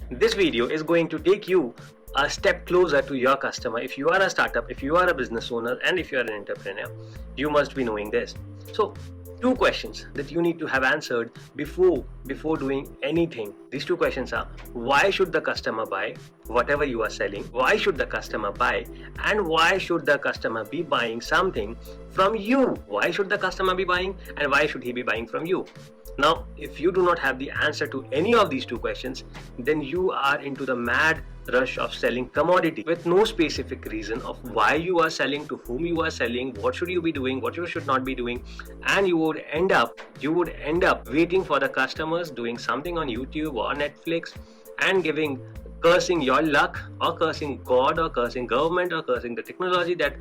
This video is going to take you a step closer to your customer. If you are a startup, if you are a business owner, and if you are an entrepreneur, you must be knowing this. So, two questions that you need to have answered before doing anything. These two questions are: why should the customer buy whatever you are selling? Why should the customer buy? And why should the customer be buying something from you? Why should the customer be buying, and why should he be buying from you? Now, if you do not have the answer to any of these two questions, then you are into the mad rush of selling commodity with no specific reason of why you are selling, to whom you are selling, what should you be doing, what you should not be doing, and you would end up waiting for the customers doing something on YouTube or Netflix and cursing your luck, or cursing God, or cursing government, or cursing the technology that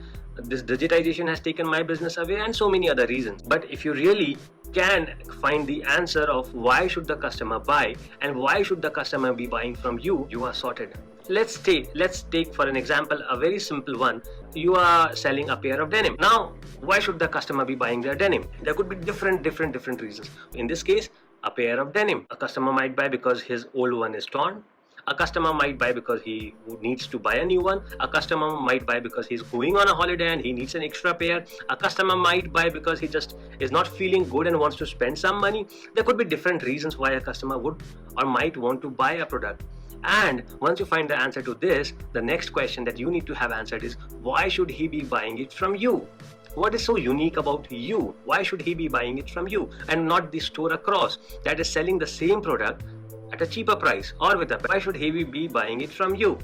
this digitization has taken my business away, and so many other reasons. But if you really can find the answer of why should the customer buy and why should the customer be buying from you, you are sorted. Let's take for an example a very simple one. You are selling a pair of denim. Now, why should the customer be buying their denim? There could be different reasons. In this case, a pair of denim. A customer might buy because his old one is torn. A customer might buy because he needs to buy a new one. A customer might buy because he's going on a holiday and he needs an extra pair. A customer might buy because he just is not feeling good and wants to spend some money. There could be different reasons why a customer would or might want to buy a product. And once you find the answer to this, the next question that you need to have answered is: why should he be buying it from you? What is so unique about you? Why should he be buying it from you and not the store across that is selling the same product at a cheaper price, or with a why should he be buying it from you?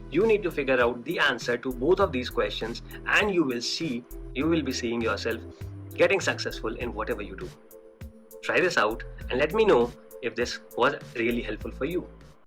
You need to figure out the answer to both of these questions, and you will be seeing yourself getting successful in whatever you do. Try this out and let me know if this was really helpful for you.